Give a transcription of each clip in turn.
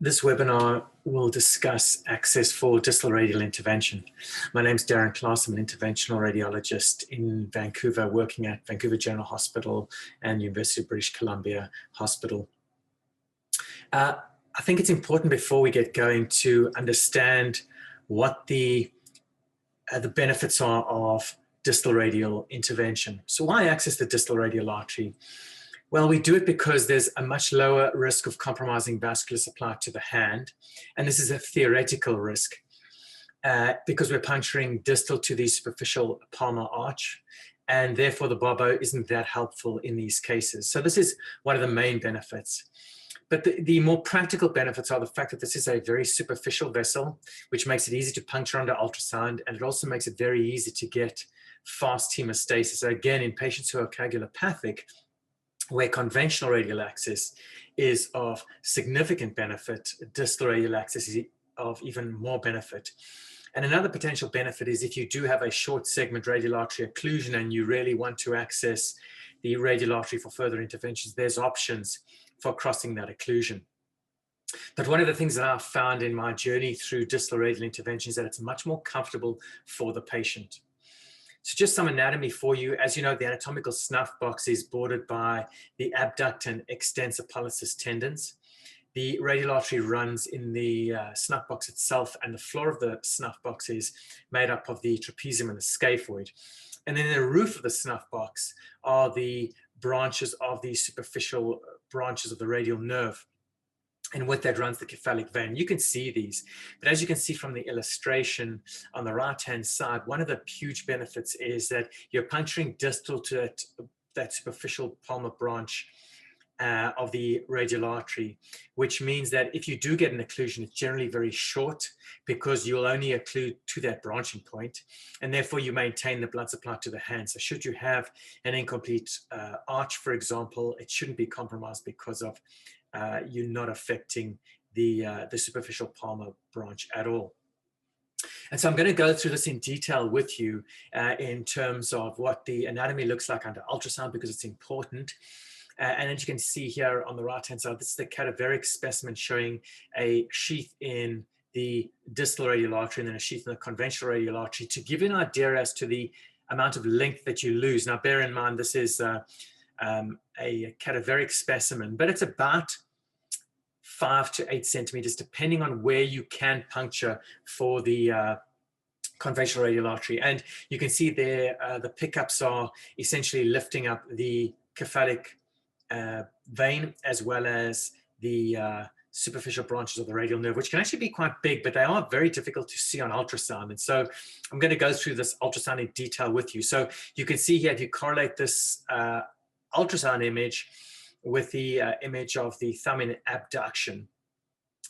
This webinar will discuss access for distal radial intervention. My name is Darren Klaas. I'm an interventional radiologist in Vancouver, working at Vancouver General Hospital and University of British Columbia Hospital. I think it's important before we get going to understand what the benefits are of distal radial intervention. So why access the distal radial artery? Well, we do it because there's a much lower risk of compromising vascular supply to the hand. And this is a theoretical risk because we're puncturing distal to the superficial palmar arch. And therefore, the Bobo isn't that helpful in these cases. So this is one of the main benefits. But the more practical benefits are the fact that this is a very superficial vessel, which makes it easy to puncture under ultrasound. And it also makes it very easy to get fast hemostasis. So again, in patients who are coagulopathic, where conventional radial access is of significant benefit, distal radial access is of even more benefit. And another potential benefit is if you do have a short segment radial artery occlusion and you really want to access the radial artery for further interventions, there's options for crossing that occlusion. But one of the things that I've found in my journey through distal radial intervention is that it's much more comfortable for the patient. So just some anatomy for you. As you know, the anatomical snuff box is bordered by the abduct and extensor pollicis tendons. The radial artery runs in the snuff box itself, and the floor of the snuff box is made up of the trapezium and the scaphoid. And then in the roof of the snuff box are the branches of the superficial branches of the radial nerve. And with that runs the cephalic vein. You can see these, but as you can see from the illustration on the right-hand side, one of the huge benefits is that you're puncturing distal to that superficial palmar branch of the radial artery, which means that if you do get an occlusion, it's generally very short because you'll only occlude to that branching point, and therefore you maintain the blood supply to the hand. So should you have an incomplete arch, for example, it shouldn't be compromised because of you're not affecting the superficial palmar branch at all. And so I'm going to go through this in detail with you in terms of what the anatomy looks like under ultrasound, because it's important. And as you can see here on the right-hand side, this is the cadaveric specimen showing a sheath in the distal radial artery and then a sheath in the conventional radial artery to give you an idea as to the amount of length that you lose. Now, bear in mind, this is a cadaveric specimen, but it's about 5 to 8 centimeters, depending on where you can puncture for the conventional radial artery. And you can see there the pickups are essentially lifting up the cephalic vein as well as the superficial branches of the radial nerve, which can actually be quite big, but they are very difficult to see on ultrasound. And so I'm going to go through this ultrasound in detail with you. So you can see here, if you correlate this ultrasound image with the image of the thumb in abduction,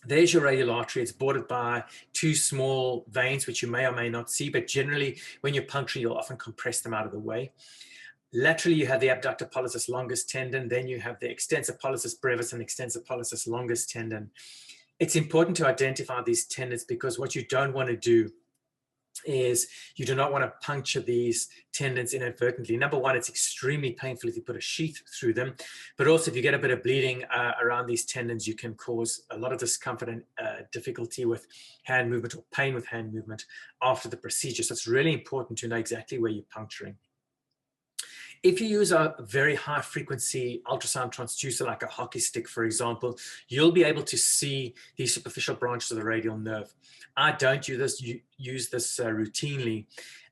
there's your radial artery. It's bordered by 2 small veins, which you may or may not see, but generally when you're puncturing, you'll often compress them out of the way. Laterally, you have the abductor pollicis longus tendon, then you have the extensor pollicis brevis and extensor pollicis longus tendon. It's important to identify these tendons because what you don't want to do is you do not want to puncture these tendons inadvertently. Number one, it's extremely painful if you put a sheath through them, but also if you get a bit of bleeding around these tendons, you can cause a lot of discomfort and difficulty with hand movement or pain with hand movement after the procedure. So it's really important to know exactly where you're puncturing. If you use a very high frequency ultrasound transducer like a hockey stick, for example, you'll be able to see the superficial branches of the radial nerve. I don't use this routinely,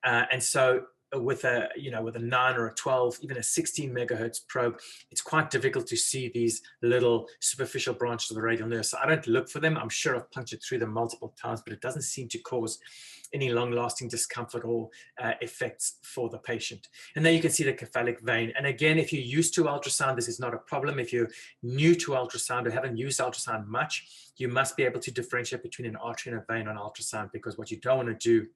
and so with a 9 or a 12, even a 16 megahertz probe, it's quite difficult to see these little superficial branches of the radial nerve. So I don't look for them. I'm sure I've punctured through them multiple times, but it doesn't seem to cause any long-lasting discomfort or effects for the patient. And then you can see the cephalic vein. And again, if you're used to ultrasound, this is not a problem. If you're new to ultrasound or haven't used ultrasound much, you must be able to differentiate between an artery and a vein on ultrasound, because what you don't want to do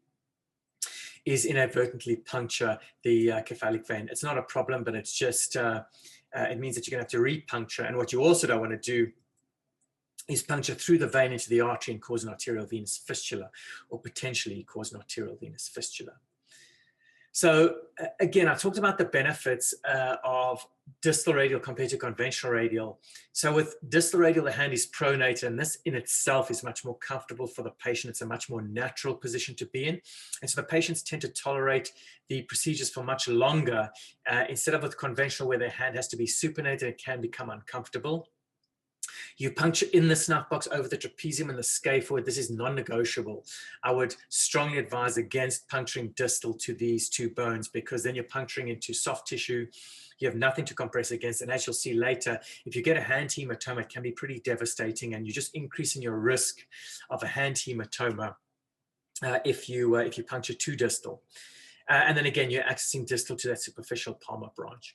is inadvertently puncture the cephalic vein. It's not a problem, but it's just, it means that you're going to have to re-puncture. And what you also don't want to do is puncture through the vein into the artery and cause an arterial venous fistula, or potentially cause an arterial venous fistula. So again, I talked about the benefits of distal radial compared to conventional radial. So with distal radial, the hand is pronated, and this in itself is much more comfortable for the patient. It's a much more natural position to be in. And so the patients tend to tolerate the procedures for much longer, instead of with conventional where their hand has to be supinated, it can become uncomfortable. You puncture in the snuff box over the trapezium and the scaphoid. This is non-negotiable. I would strongly advise against puncturing distal to these two bones, because then you're puncturing into soft tissue. You have nothing to compress against. And as you'll see later, if you get a hand hematoma, it can be pretty devastating, and you're just increasing your risk of a hand hematoma if you puncture too distal. And then again, you're accessing distal to that superficial palmar branch.